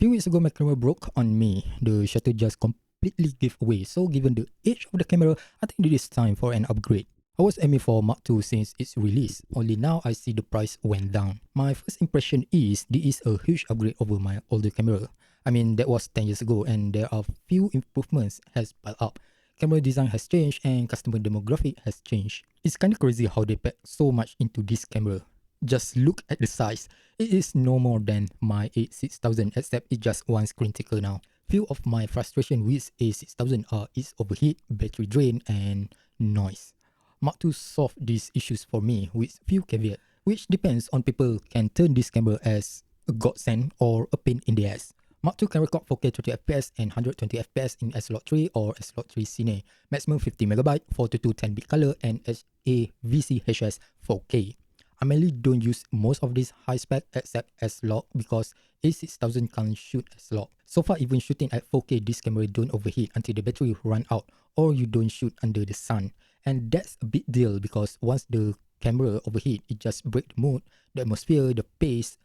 Few weeks ago, my camera broke on me. The shutter just completely gave away. So given the age of the camera, I think it is time for an upgrade. I was aiming for Mark II since its release. Only now I see the price went down. My first impression is this is a huge upgrade over my older camera. I mean, that was 10 years ago and there are few improvements has piled up. Camera design has changed and customer demographic has changed. It's kind of crazy how they pack so much into this camera. Just look at the size. It is no more than my A6000 except it's just one screen taker now. Few of my frustration with A6000 are its overheat, battery drain and noise. Mark II solved these issues for me with few caveats, which depends on people can turn this camera as a godsend or a pain in the ass. Mark II can record 4K 30fps and 120fps in S-Log3 or S-Log3 Cine, maximum 50MB, 422 10-bit color and HAVC-HS 4K. I mainly don't use most of these high spec except S-Log because A6000 can't shoot S-Log. So far, even shooting at 4K, this camera don't overheat until the battery run out or you don't shoot under the sun. And that's a big deal because once the camera overheat, it just breaks the mood, the atmosphere, the pace.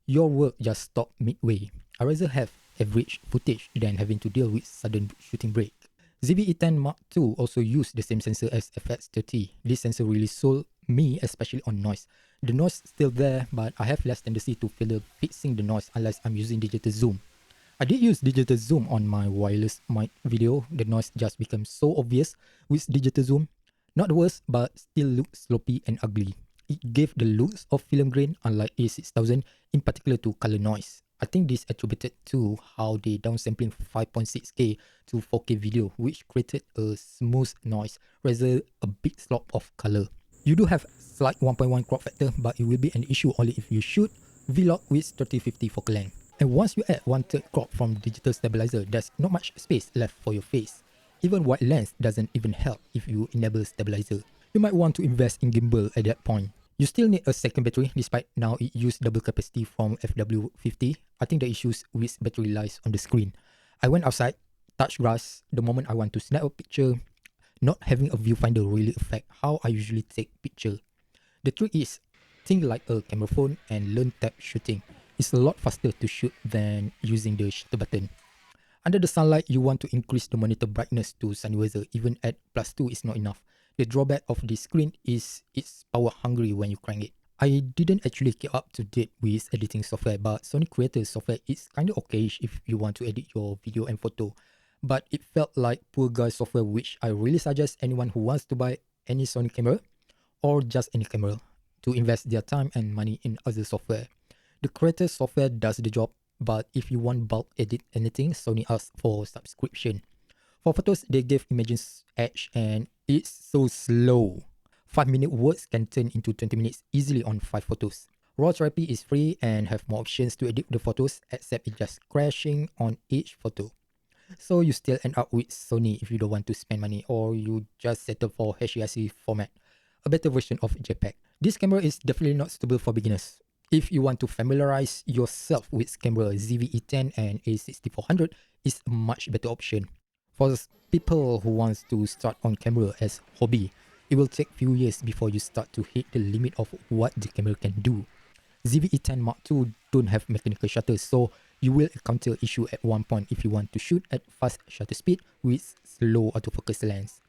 Your work just stop midway. I rather have average footage than having to deal with sudden shooting break. ZV E10 Mark II also used the same sensor as FX30. This sensor really sold me, especially on noise. The noise is still there, but I have less tendency to feel fixing the noise unless I'm using digital zoom. I did use digital zoom on my wireless mic video. The noise just becomes so obvious with digital zoom. Not the worst, but still looks sloppy and ugly. It gave the looks of film grain, unlike A6000, in particular to color noise. I think this attributed to how they downsampling 5.6K to 4K video, which created a smooth noise rather a big slop of color. You do have slight 1.1 crop factor, but it will be an issue only if you shoot vlog with 3050 focal length. And once you add 1/3 crop from digital stabilizer, there's not much space left for your face. Even wide lens doesn't even help if you enable stabilizer. You might want to invest in gimbal at that point. You still need a second battery despite now it uses double capacity from FW50. I think the issues with battery lies on the screen. I went outside, touched grass. The moment I want to snap a picture, not having a viewfinder really affect how I usually take picture. The trick is, think like a camera phone and learn tap shooting. It's a lot faster to shoot than using the shutter button. Under the sunlight, you want to increase the monitor brightness to sunny weather. Even at +2 is not enough. The drawback of this screen is it's power hungry when you crank it. I didn't actually keep up to date with editing software, but Sony Creator software is kinda okayish if you want to edit your video and photo. But it felt like poor guy software, which I really suggest anyone who wants to buy any Sony camera or just any camera to invest their time and money in other software. The Creator software does the job, but if you want bulk edit anything, Sony asks for subscription. For photos, they give images edge and it's so slow. 5-minute words can turn into 20 minutes easily on 5 photos. Raw therapy is free and have more options to edit the photos, except it just crashing on each photo. So you still end up with Sony if you don't want to spend money, or you just settle for HEIC format, a better version of JPEG. This camera is definitely not suitable for beginners. If you want to familiarize yourself with camera, ZV E10 and A6400 is a much better option. For people who wants to start on camera as hobby, it will take few years before you start to hit the limit of what the camera can do. ZV E10 Mark II don't have mechanical shutter, so you will encounter issue at one point if you want to shoot at fast shutter speed with slow autofocus lens.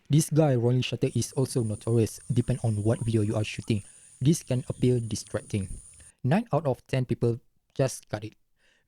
This guy rolling shutter is also notorious, depend on what video you are shooting. This can appear distracting. 9 out of 10 people just cut it.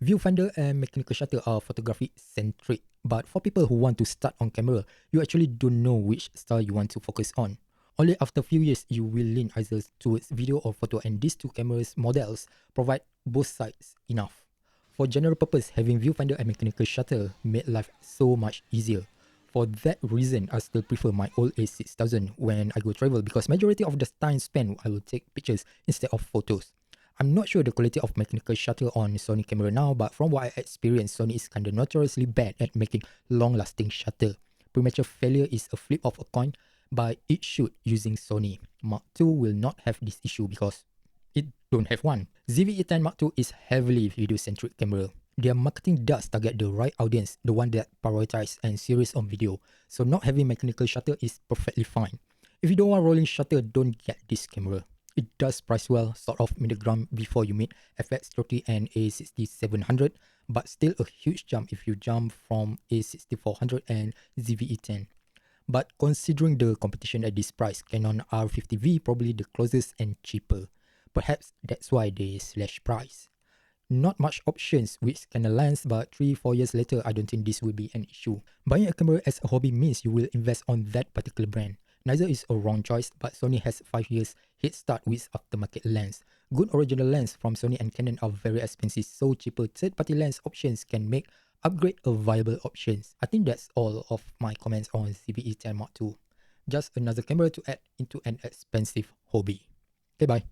Viewfinder and mechanical shutter are photography centric, but for people who want to start on camera, you actually don't know which style you want to focus on. Only after a few years you will lean either towards video or photo, and these two cameras models provide both sides enough. For general purpose, having viewfinder and mechanical shutter made life so much easier. For that reason, I still prefer my old A6000 when I go travel because majority of the time spent I will take pictures instead of photos. I'm not sure the quality of mechanical shutter on Sony camera now, but from what I experienced, Sony is kinda notoriously bad at making long-lasting shutter. Premature failure is a flip of a coin, but it should using Sony. Mark II will not have this issue because it don't have one. ZV E10 Mark II is heavily video-centric camera. Their marketing does target the right audience, the one that prioritize and serious on video, so not having mechanical shutter is perfectly fine. If you don't want rolling shutter, don't get this camera. It does price well, sort of middle ground before you meet FX30 and A6700, but still a huge jump if you jump from A6400 and ZV-E10. But considering the competition at this price, Canon R50V probably the closest and cheaper. Perhaps that's why they slash price. Not much options with Canon lens, but 3-4 years later, I don't think this will be an issue. Buying a camera as a hobby means you will invest on that particular brand. Neither is a wrong choice, but Sony has 5 years head start with aftermarket lens. Good original lens from Sony and Canon are very expensive, so cheaper third-party lens options can make upgrade a viable option. I think that's all of my comments on ZV E10 Mark II. Just another camera to add into an expensive hobby. Okay, bye.